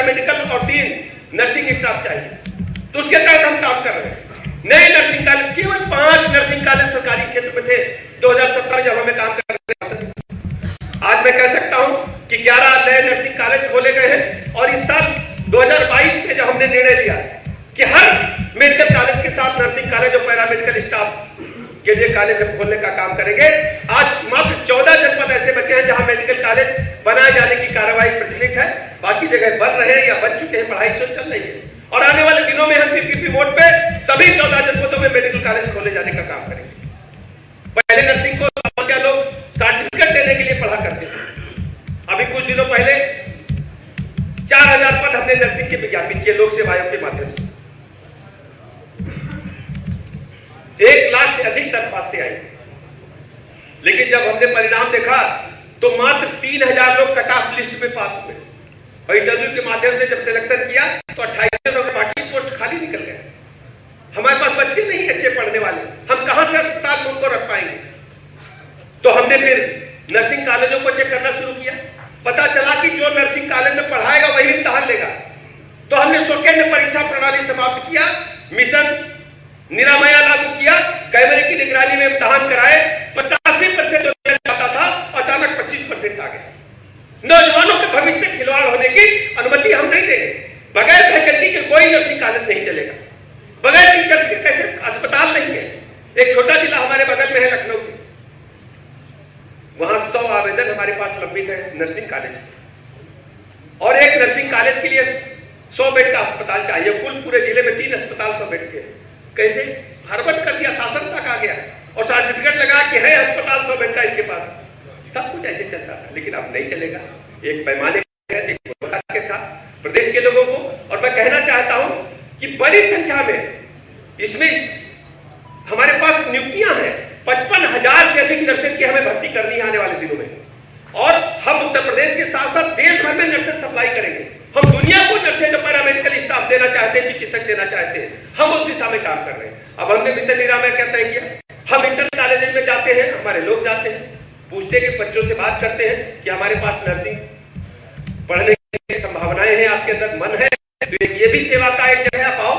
Paramedical और 3 nursing staff चाहिए। तो उसके तहत हम काम कर रहे हैं। नए नर्सिंग कॉलेज, केवल 5 नर्सिंग कॉलेज सरकारी क्षेत्र में थे 2017 में जब हमें काम कर रहे थे। आज मैं कह सकता हूं कि 11 नए नर्सिंग कॉलेज खोले गए हैं। और इस साल 2022 में जब हमने निर्णय लिया कि हर मेडिकल कॉलेज के साथ नर्सिंग कॉलेज और पैरामेडिकल स्टाफ के लिए कॉलेज हम खोलने का काम करेंगे। आज मात्र 14 जनपद ऐसे बचे हैं जहां मेडिकल कॉलेज बनाए जाने की कार्रवाई प्रचलित है। बाकी जगह बन रहे हैं या बन चुके हैं, पढ़ाई चल रही है। और आने वाले दिनों में हम पीपीपी मोड पे सभी 14 जनपदों में मेडिकल कॉलेज खोले जाने का काम करेंगे। पहले नर्सिंग को सामान्य लोग सर्टिफिकेट देने के लिए पढ़ा करते थे। अभी कुछ दिनों पहले 4000 पद हमने नर्सिंग के विज्ञापित किए लोक सेवा आयोग के माध्यम से। 1 लाख से अधिक दरखास्तें आई, लेकिन जब हमने परिणाम देखा तो मात्र 3000 लोग कट ऑफ लिस्ट में पास हुए। और इंटरव्यू के माध्यम से जब सिलेक्शन किया तो 2800 के बाकी पोस्ट खाली निकल गए। हमारे पास बच्चे नहीं अच्छे पढ़ने वाले, हम कहां से अस्पताल में उनको रख पाएंगे। तो हमने फिर नर्सिंग कॉलेजों को चेक करना शुरू किया। पता चला कि जो नर्सिंग कॉलेज में पढ़ाएगा वही इम्तिहान लेगा। तो हमने स्वकेंद्र परीक्षा प्रणाली समाप्त किया, मिशन निरामया लागू किया, कैमरे की निगरानी में इम्तिहान कराए। 85% जो आता था अचानक 25% आ गया। नौजवानों के भविष्य से खिलवाड़ होने की अनुमति हम नहीं देंगे। बगैर फैकल्टी के कोई नर्सिंग कॉलेज नहीं चलेगा, बगैर टीचर्स के कैसे अस्पताल नहीं है। एक छोटा जिला हमारे बगल में है लखनऊ, वहां 100 आवेदन हमारे पास लंबित है नर्सिंग कॉलेज, और एक नर्सिंग कॉलेज के लिए 100 बेड का अस्पताल चाहिए। कुल पूरे जिले में 3 अस्पताल 100 बेड के। कैसे हड़बड़ कर दिया, शासन तक आ गया और सर्टिफिकेट लगा कि है अस्पताल 100 बेड का इनके पास। सब कुछ ऐसे चलता था, लेकिन अब नहीं चलेगा। एक पैमाने के साथ प्रदेश के लोगों को, और मैं कहना चाहता हूं कि बड़ी संख्या में इसमें हमारे पास नियुक्तियां हैं। 55,000 से अधिक नर्सेज की हमें भर्ती करनी है आने वाले दिनों में। और हम उत्तर प्रदेश के साथ साथ देश भर में नर्सेज सप्लाई करेंगे। हम दुनिया को नर्सेज और पैरामेडिकल स्टाफ देना चाहते हैं, चिकित्सक देना चाहते हैं। हम उस दिशा में काम कर रहे हैं। अब हमने मिशन निरामय क्या तय किया, हम इंटर कॉलेज में जाते हैं, हमारे लोग जाते हैं, पूछते हैं कि बच्चों से बात करते हैं कि हमारे पास नर्सिंग पढ़ने की संभावनाएं हैं, आपके अंदर मन है तो ये भी सेवा का एक जगह आप आओ,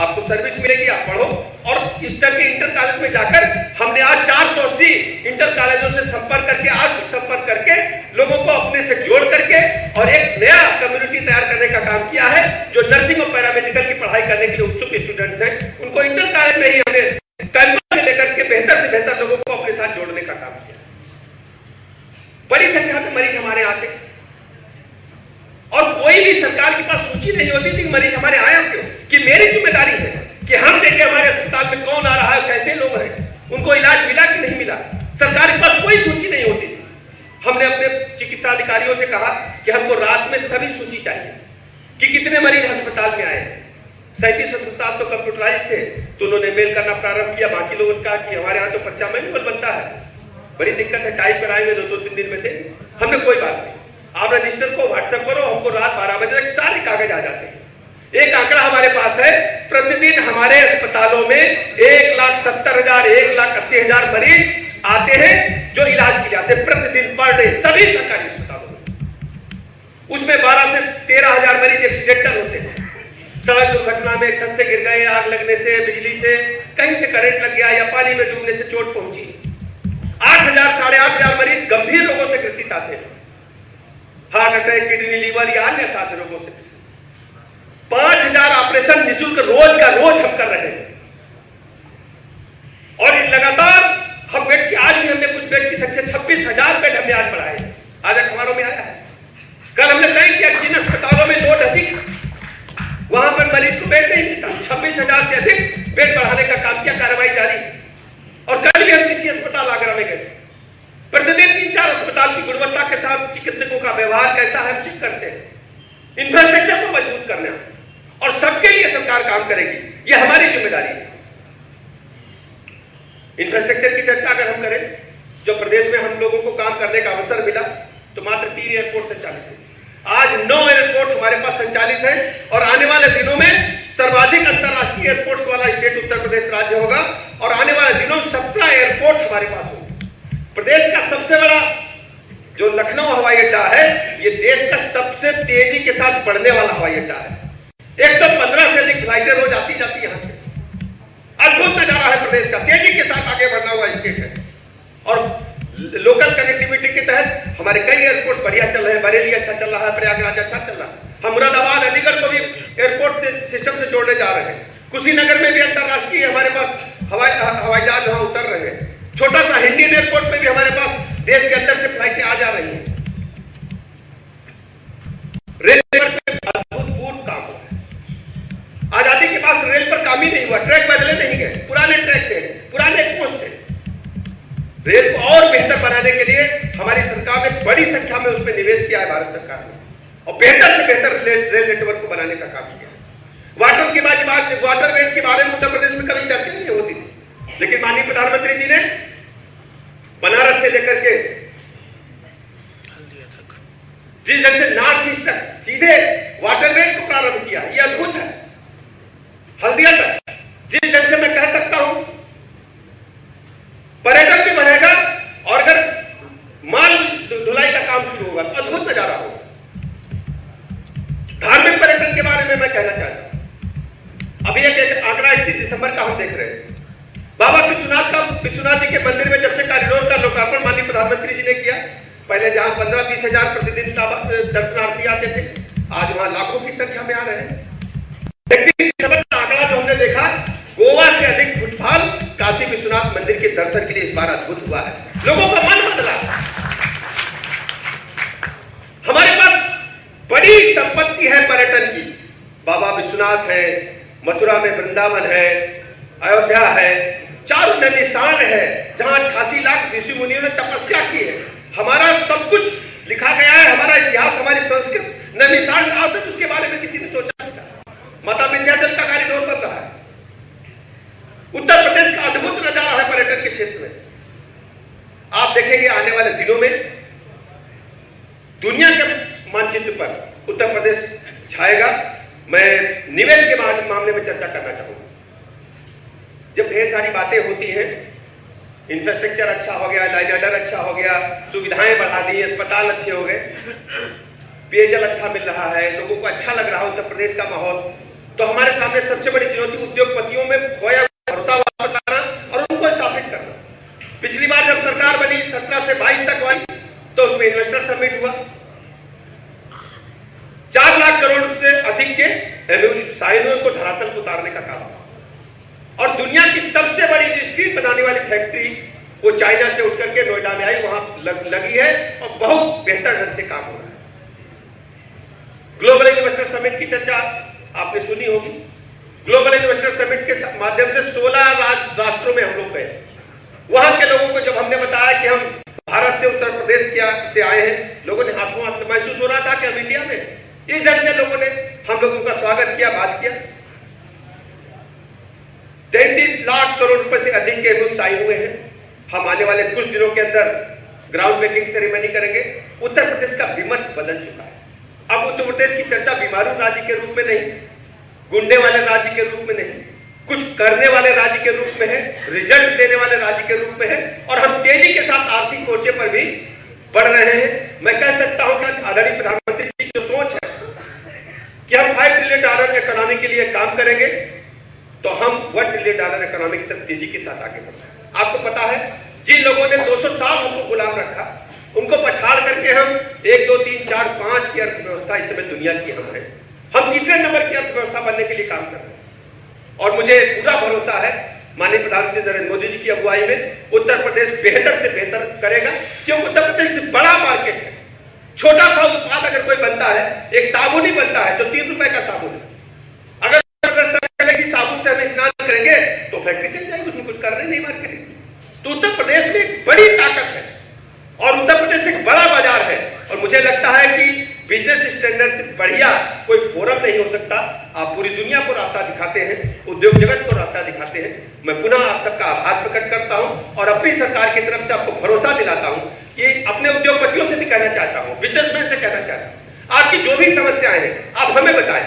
आपको सर्विस मिलेगी, आप पढ़ो। और इस तरह के इंटर कॉलेज में जाकर हमने आज 480 इंटर कॉलेजों से संपर्क करके, आज संपर्क करके लोगों को अपने से जोड़ करके और एक नया कम्युनिटी तैयार करने का काम किया है। जो नर्सिंग और पैरामेडिकल की पढ़ाई करने के लिए उत्सुक स्टूडेंट्स हैं, उनको इंटर कॉलेज में ही हमने कैंपस से लेकर के बेहतर से बेहतर लोगों को अपने साथ जोड़ने का काम किया। बड़ी संख्या में मरीज हमारे आते, और कोई भी सरकार के पास सूची नहीं होती थी मरीज हमारे आए क्यों, कि मेरी जिम्मेदारी है कि हम देखें हमारे अस्पताल में कौन आ रहा है, कैसे लोग हैं, उनको इलाज मिला कि नहीं मिला। सरकार के पास कोई सूची नहीं होती थी। हमने अपने चिकित्सा अधिकारियों से कहा कि हमको रात में सभी सूची चाहिए कि कितने मरीज अस्पताल में आए। 37 अस्पताल तो कंप्यूटराइज थे, तो उन्होंने मेल करना प्रारंभ किया। बाकी लोगों ने कहा कि हमारे यहाँ तो पर्चा मैनुअल बनता है, बड़ी दिक्कत है, टाइप कराएंगे 2-3 दिन में दे। हमने कोई बात नहीं, आप रजिस्टर को व्हाट्सएप करो, हमको रात 12 बजे तक सारे कागज आ जाते हैं। एक आंकड़ा हमारे पास है, प्रतिदिन हमारे अस्पतालों में 1,70,000 1,80,000 मरीज आते हैं जो इलाज के लिए आते हैं प्रतिदिन, पर डे, सभी सरकारी अस्पतालों में। उसमें 12 से 13,000 मरीज एक्सीडेंटल होते हैं, सड़क दुर्घटना में, छत से गिर गए, आग लगने से, बिजली से, कहीं से करंट लग गया या पानी में डूबने से चोट पहुंची। 8,000 साढ़े 8,000 मरीज गंभीर रोगों से ग्रसित आते हैं, हार्ट अटैक, किडनी, लीवर या अन्य साथ रोगों से। 5,000 ऑपरेशन निःशुल्क रोज का रोज हम कर रहे हैं। और लगातार हम बेड की, आज भी हमने कुछ बेड की संख्या 26,000 बेड हमने आज बढ़ाए, आज अखबारों में आया है। कल हमने तय किया जिन अस्पतालों में लोड अधिक वहां पर मरीज को बेड नहीं मिलता, 26,000 से अधिक बेड बढ़ाने का काम किया, कार्रवाई जारी। और कल भी हम किसी अस्पताल आगरा में गए, प्रतिदिन 3-4 अस्पताल की गुणवत्ता के साथ चिकित्सकों का व्यवहार कैसा है हम चेक करते हैं। इंफ्रास्ट्रक्चर को मजबूत करना और सबके लिए सरकार काम करेगी, यह हमारी जिम्मेदारी है। इंफ्रास्ट्रक्चर की चर्चा अगर हम करें, जो प्रदेश में हम लोगों को काम करने का अवसर मिला तो मात्र 3 एयरपोर्ट संचालित है। आज 9 एयरपोर्ट हमारे पास संचालित है और आने वाले दिनों में सर्वाधिक अंतरराष्ट्रीय एयरपोर्ट वाला स्टेट उत्तर प्रदेश राज्य होगा। और आने वाले दिनों में 17 एयरपोर्ट हमारे पास होंगे। प्रदेश का सबसे बड़ा जो लखनऊ हवाई अड्डा है, ये देश का सबसे तेजी के साथ बढ़ने वाला हवाई अड्डा है। 115 से अधिक फ्लाइटें रोज आती जाती यहां से। अद्भुत नजारा है प्रदेश का, तेजी के साथ आगे बढ़ना हुआ स्टेट है। और लोकल कनेक्टिविटी के तहत हमारे कई एयरपोर्ट बढ़िया चल रहे हैं। बरेली अच्छा चल रहा है, प्रयागराज अच्छा चल रहा है। हम मुरादाबाद, अलीगढ़ को भी एयरपोर्ट सिस्टम से जोड़ने जा रहे हैं। कुशीनगर में भी अंतरराष्ट्रीय हमारे पास हवाई जहाज वहां उतर रहे हैं। छोटा सा इंडियन एयरपोर्ट में भी हमारे पास देश के अंदर से फ्लाइटें आ जा रही हैं। रेल पर अभूतपूर्व काम हुआ है। आजादी के पास रेल पर काम ही नहीं हुआ, ट्रैक बदले नहीं गए, पुराने ट्रैक थे, पुराने पोस्ट थे। रेल को और बेहतर बनाने के लिए हमारी सरकार ने बड़ी संख्या में उसमें निवेश किया है, भारत सरकार ने, और बेहतर से बेहतर रेल नेटवर्क को बनाने का काम किया। वाटरवेज के बारे में उत्तर प्रदेश में कभी चर्चा नहीं होती थी, लेकिन माननीय प्रधानमंत्री जी ने बनारस से लेकर के जिस जगह से नॉर्थ ईस्ट तक सीधे वाटरवेज को प्रारंभ किया, यह अद्भुत है। हल्दिया तक जिस जगह से मैं कह सकता हूं पर्यटन भी बढ़ेगा, और अगर माल ढुलाई का काम शुरू होगा तो अद्भुत नजारा होगा। धार्मिक पर्यटन के बारे में मैं कहना चाहता हूं। अभी एक आंकड़ा 31 दिसंबर का हम देख रहे हैं। बाबा विश्वनाथ जी के मंदिर में जब से कॉरिडोर का लोकार्पण माननीय प्रधानमंत्री जी ने किया, पहले जहां 15-20 हजार प्रतिदिन दर्शनार्थी आते थे, आज वहां लाखों की संख्या में आ रहे हैं। 31 दिसंबर का आंकड़ा जो हमने देखा, गोवा से अधिक फुटफॉल काशी विश्वनाथ मंदिर के दर्शन के लिए इस बार अद्भुत हुआ है। लोगों का मन बदला। हमारे पास बड़ी संपत्ति है पर्यटन की। बाबा विश्वनाथ है, मथुरा में वृंदावन है, अयोध्या है, चारों निशान है जहां 88 लाख ऋषि मुनियों ने तपस्या की है। हमारा सब कुछ लिखा गया है, हमारा इतिहास, हमारी संस्कृति निशान, आज तक उसके बारे में किसी ने सोचा नहीं था। माता विंध्याचल का कॉरिडोर बन रहा है। उत्तर प्रदेश का अद्भुत नजारा है पर्यटन के क्षेत्र में। आप देखेंगे आने वाले दिनों में दुनिया के मानचित्र पर उत्तर प्रदेश छाएगा। मैं निवेश के मामले में चर्चा करना चाहूंगा। जब ढेर सारी बातें होती हैं, इंफ्रास्ट्रक्चर अच्छा हो गया, लाइन ऑर्डर अच्छा हो गया, सुविधाएं बढ़ा दी, अस्पताल अच्छे हो गए, पेयजल अच्छा मिल रहा है, लोगों को अच्छा लग रहा है उत्तर प्रदेश का माहौल, तो हमारे सामने सबसे बड़ी चुनौती उद्योगपतियों में खोया भरोसा वापस आना और उनको स्थापित करना। पिछली बार जब सरकार बनी 17 से 22 तक वाली, तो उसमें इन्वेस्टर समिट हुआ। 4 लाख करोड़ से अधिक के एमओयू को धरातल को उतारने का काम, और दुनिया की सबसे बड़ी स्क्रीन बनाने वाली फैक्ट्री वो चाइना से उठ करके नोएडा में आई, वहां लगी है और बहुत बेहतर ढंग से काम हो रहा है। ग्लोबल इन्वेस्टर समिट की चर्चा आपने सुनी होगी। ग्लोबल इन्वेस्टर समिट के माध्यम से 16 राष्ट्रों में हम लोग गए। वहां के लोगों को जब हमने बताया कि हम भारत से उत्तर प्रदेश से आए हैं, लोगों ने हाथों हाथ महसूस हो रहा था कि हम इंडिया में, इस ढंग से लोगों ने हम लोगों का स्वागत किया, बात किया। 33 लाख करोड़ रुपए से अधिक के एमओयू साइन हुए हैं। हम आने वाले कुछ दिनों के अंदर ग्राउंड ब्रेकिंग सेरेमनी करेंगे। उत्तर प्रदेश का विमर्श बदल चुका है। अब उत्तर प्रदेश की चर्चा बीमारू राज्य के रूप में नहीं, गुंडे वाले राज्य के रूप में नहीं, कुछ करने वाले राज्य के रूप में है, रिजल्ट देने वाले राज्य के रूप में है, और हम तेजी के साथ आर्थिक मोर्चे पर भी बढ़ रहे हैं। मैं कह सकता हूं कि आदरणीय प्रधानमंत्री जी की जो सोच है कि हम $5 ट्रिलियन इकोनॉमी के लिए काम करेंगे, तो हम $1 ट्रिलियन इकोनॉमी की तरफ तेजी के साथ आगे बढ़ रहे हैं। आपको पता है, जिन लोगों ने 200 साल हमको गुलाम रखा, उनको पछाड़ करके हम 1, 2, 3, 4, 5 की अर्थव्यवस्था इस समय दुनिया की हम तीसरे नंबर की अर्थव्यवस्था बनने के लिए काम कर रहे हैं। और मुझे पूरा भरोसा है माननीय प्रधानमंत्री नरेंद्र मोदी जी की अगुवाई में उत्तर प्रदेश बेहतर से बेहतर करेगा, क्योंकि उत्तर प्रदेश बड़ा मार्केट है। छोटा सा उत्पाद अगर कोई बनता है, एक साबुन ही बनता है तो 3 रुपए का साबुन है। अगर साबुन से हम स्नान करेंगे तो फैक्ट्री चल जाएगी, उसमें कुछ करने नहीं मार्केटिंग। तो उत्तर प्रदेश में एक बड़ी ताकत है और उत्तर प्रदेश एक बड़ा बाजार है, और मुझे लगता है कि बिजनेस स्टैंडर्ड से बढ़िया कोई फोरम नहीं हो सकता। आप पूरी दुनिया को रास्ता दिखाते हैं, उद्योग जगत को रास्ता दिखाते हैं। मैं पुनः आप सबका आभार प्रकट करता हूं और अपनी सरकार की तरफ से आपको भरोसा दिलाता हूं कि अपने उद्योगपतियों से भी कहना चाहता हूं, बिजनेसमैन से कहना चाहता हूं, आपकी जो भी समस्याएं हैं आप हमें बताएं।